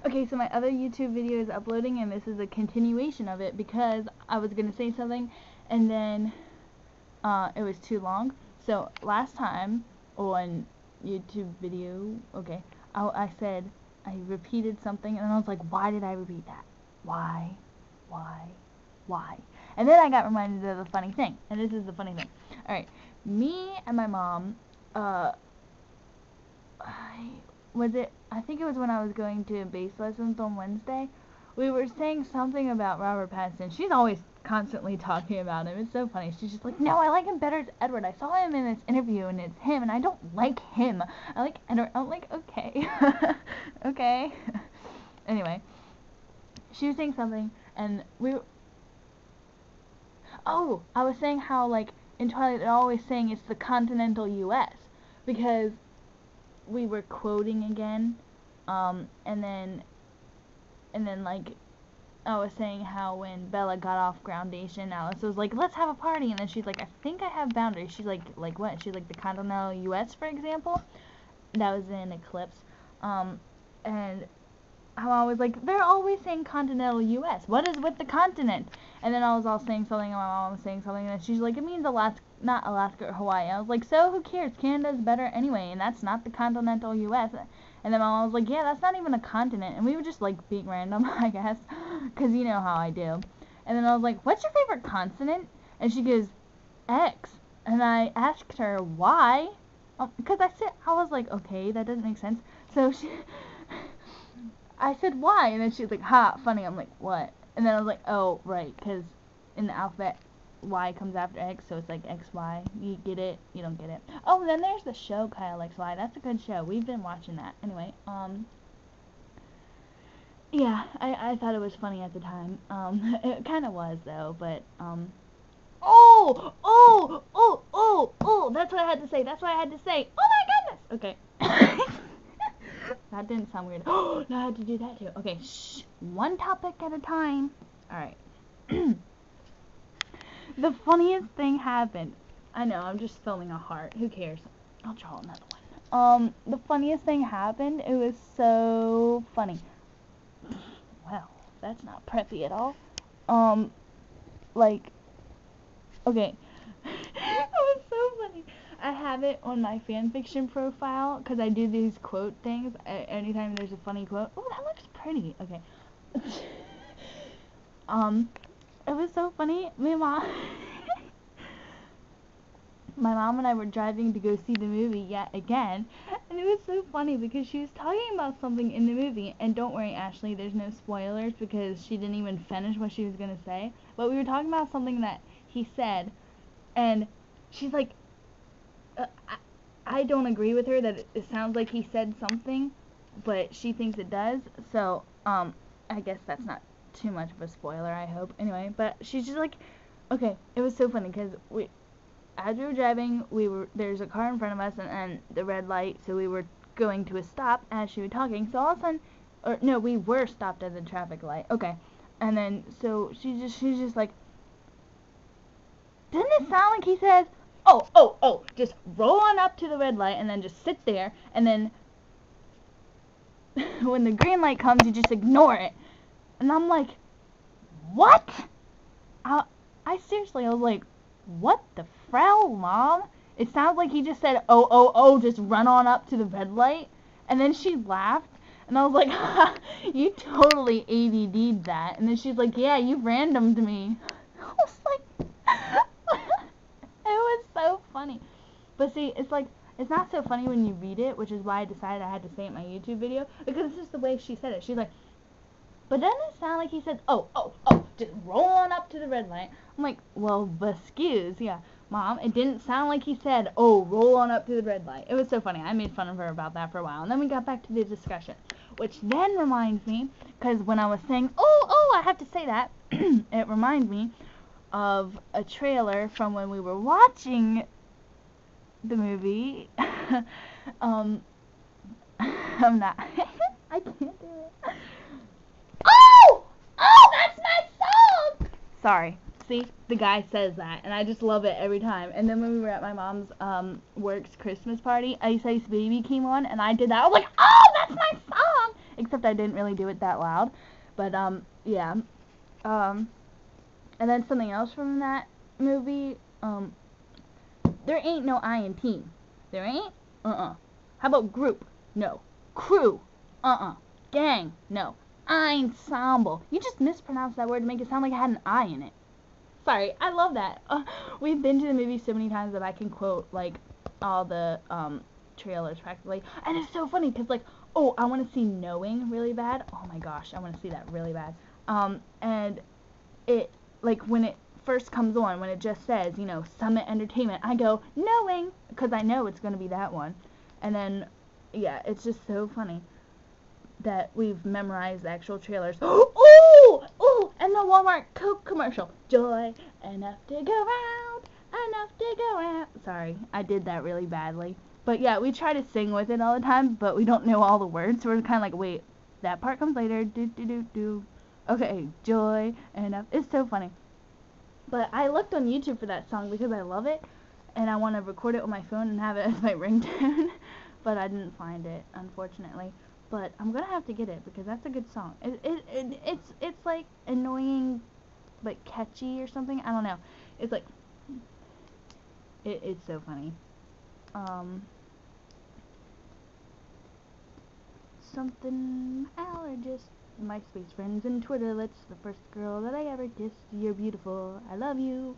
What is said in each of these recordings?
Okay, so my other YouTube video is uploading, and this is a continuation of it because I was going to say something, and then it was too long. So last time on YouTube video, okay, I said, I repeated something, and I was like, why did I repeat that? Why? And then I got reminded of the funny thing, and this is the funny thing. Alright, me and my mom, I think it was when I was going to bass lessons on Wednesday, we were saying something about Robert Pattinson. She's always constantly talking about him. It's so funny. She's just like, no, I like him better as Edward. I saw him in this interview, and it's him, and I don't like him. I like Edward. I'm like, okay. Okay. Anyway, she was saying something, and I was saying how, like, in Twilight, they're always saying it's the continental U.S., because we were quoting again, and then, like, I was saying how when Bella got off Groundation, Alice was like, let's have a party, and then she's like, I think I have boundaries. She's like what? She's like, the continental U.S., for example? That was in Eclipse, and how I was like, they're always saying continental U.S. What is with the continent? And then I was all saying something, and my mom was saying something, and she's like, it means Alaska, not Alaska or Hawaii. I was like, so who cares? Canada's better anyway, and that's not the continental U.S. And then my mom was like, yeah, that's not even a continent. And we were just like being random, I guess, because you know how I do. And then I was like, what's your favorite consonant? And she goes, X. And I asked her why, because I was like, okay, that doesn't make sense. So I said, why? And then she was like, ha, funny. I'm like, what? And then I was like, oh, right, because in the alphabet, Y comes after X, so it's like XY. You get it? You don't get it. Oh, and then there's the show Kyle XY. That's a good show. We've been watching that. Anyway, yeah, I thought it was funny at the time. It kind of was, though, but, oh, that's what I had to say. Oh, my goodness! Okay. That didn't sound weird. Oh, no, I had to do that too. Okay, shh. One topic at a time. Alright. The funniest thing happened. I know, I'm just filming a heart. Who cares? I'll draw another one. The funniest thing happened. It was so funny. Well, that's not preppy at all. Like, okay. It was so funny. I have it on my fanfiction profile because I do these quote things anytime there's a funny quote. Oh, that looks pretty. Okay. It was so funny. My mom and I were driving to go see the movie yet again, and it was so funny because she was talking about something in the movie, and don't worry, Ashley, there's no spoilers because she didn't even finish what she was gonna say, but we were talking about something that he said, and she's like, I don't agree with her that it sounds like he said something, but she thinks it does, so, I guess that's not too much of a spoiler, I hope. Anyway, but she's just like, okay, it was so funny, because as we were driving, there's a car in front of us, and the red light, so we were going to a stop as she was talking, so all of a sudden, we were stopped at the traffic light, okay, and then, so she's just like, doesn't it sound like he says, oh, just roll on up to the red light, and then just sit there, and then, when the green light comes, you just ignore it. And I'm like, what? I seriously, I was like, what the frell, Mom? It sounds like he just said, oh, just run on up to the red light. And then she laughed, and I was like, ha, you totally ADD'd that. And then she's like, yeah, you randomed me. I was like, it was so funny. But see, it's like, it's not so funny when you read it, which is why I decided I had to say it in my YouTube video, because it's just the way she said it. She's like, but doesn't it sound like he said, oh, just roll on up to the red light? I'm like, well, excuse, yeah, Mom, it didn't sound like he said, oh, roll on up to the red light. It was so funny. I made fun of her about that for a while, and then we got back to the discussion, which then reminds me, because when I was saying, I have to say that, it reminds me of a trailer from when we were watching the movie. I'm not, I can't do it. Oh, that's my song! Sorry. See, the guy says that, and I just love it every time. And then when we were at my mom's work's Christmas party, Ice Ice Baby came on, and I did that. I was like, oh, that's my song! Except except I didn't really do it that loud. But, yeah. And then something else from that movie, there ain't no I in team. There ain't? How about group? No. Crew? Gang? No. Ensemble. You just mispronounced that word to make it sound like it had an I in it. Sorry, I love that. We've been to the movie so many times that I can quote, like, all the, trailers practically. And it's so funny, because, like, oh, I want to see Knowing really bad. Oh my gosh, I want to see that really bad. And it, like, when it first comes on, when it just says, you know, Summit Entertainment, I go, Knowing, because I know it's going to be that one. And then, yeah, it's just so funny that we've memorized the actual trailers. Oh, and the Walmart Coke commercial. Joy, enough to go round, enough to go round. Sorry, I did that really badly. But yeah, we try to sing with it all the time, but we don't know all the words, so we're kind of like, wait, that part comes later. Do. Okay, joy, enough. It's so funny. But I looked on YouTube for that song because I love it, and I want to record it on my phone and have it as my ringtone. But I didn't find it, unfortunately. But I'm gonna have to get it because that's a good song. It's like annoying, but catchy or something. I don't know. It's like it's so funny. Something allergist. MySpace friends and Twitterlets. The first girl that I ever kissed. You're beautiful. I love you.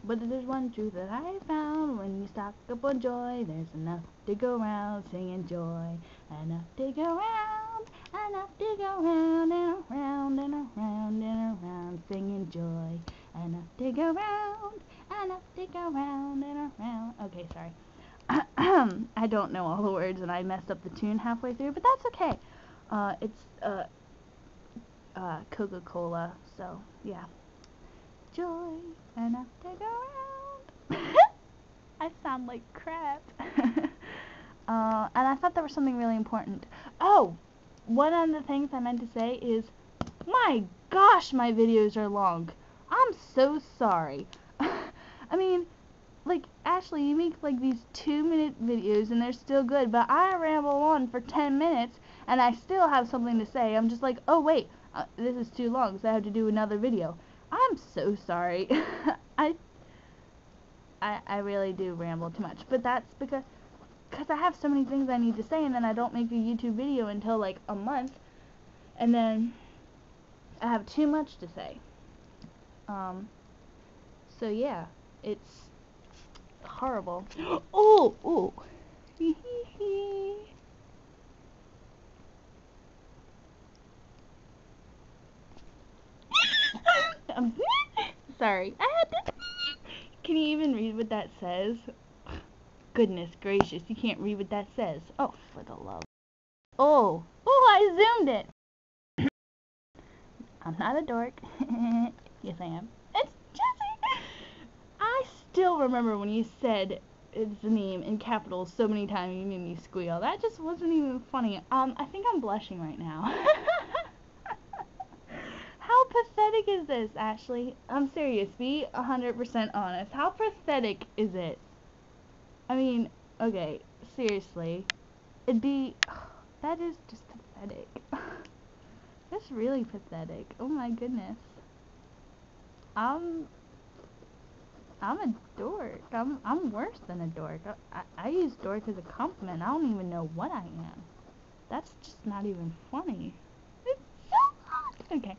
But there's one truth that I found. When you stock up on joy, there's enough to go round, singing joy. Enough to go round, enough to go round and around and around and around, singing joy. Enough to go round, enough to go round and around. Okay, sorry. I don't know all the words and I messed up the tune halfway through, but that's okay. It's Coca-Cola, so yeah. Joy, enough to go round. I sound like crap. And I thought there was something really important. Oh, one of the things I meant to say is, my gosh, my videos are long. I'm so sorry. I mean, like, Ashley, you make, like, these 2-minute videos, and they're still good, but I ramble on for 10 minutes, and I still have something to say. I'm just like, oh, wait, this is too long, so I have to do another video. I'm so sorry. I really do ramble too much, but that's because I have so many things I need to say, and then I don't make a YouTube video until, like, a month, and then I have too much to say. So yeah, it's horrible. Oh. I'm sorry. I had to. Can you even read what that says? Goodness gracious, you can't read what that says. Oh, for the love. Oh, I zoomed it. I'm not a dork. Yes, I am. It's Jesse. I still remember when you said its name in capitals so many times you made me squeal. That just wasn't even funny. I think I'm blushing right now. How pathetic is this, Ashley? I'm serious. Be 100% honest. How pathetic is it? I mean, okay, seriously. That is just pathetic. That's really pathetic. Oh my goodness. I'm a dork. I'm worse than a dork. I use dork as a compliment. I don't even know what I am. That's just not even funny. It's so hot. Okay.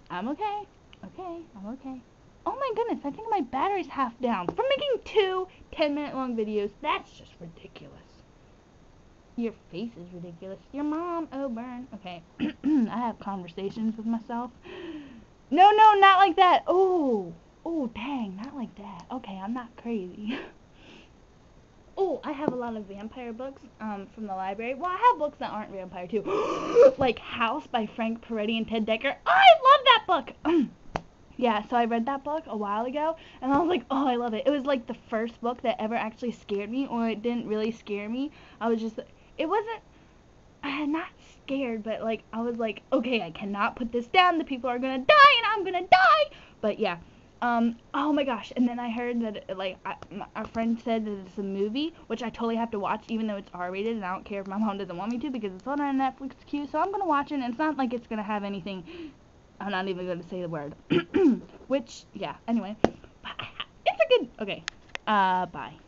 I'm okay. Okay, I'm okay. Oh my goodness, I think my battery's half down. From making 2 10-minute long videos, that's just ridiculous. Your face is ridiculous. Your mom, oh burn. Okay, I have conversations with myself. No, not like that. Oh, dang, not like that. Okay, I'm not crazy. Oh, I have a lot of vampire books from the library. Well, I have books that aren't vampire too. Like House by Frank Peretti and Ted Dekker. I love that book. Yeah, so I read that book a while ago, and I was like, oh, I love it. It was like the first book that ever actually scared me, or it didn't really scare me. It wasn't, not scared, but I was like, okay, I cannot put this down. The people are gonna die, and I'm gonna die. But yeah, Oh my gosh, and then I heard that, like, a friend said that it's a movie, which I totally have to watch, even though it's R-rated, and I don't care if my mom doesn't want me to, because it's on our Netflix queue, so I'm gonna watch it, and it's not like it's gonna have anything, I'm not even gonna say the word, which, yeah, anyway, it's a good, okay, bye.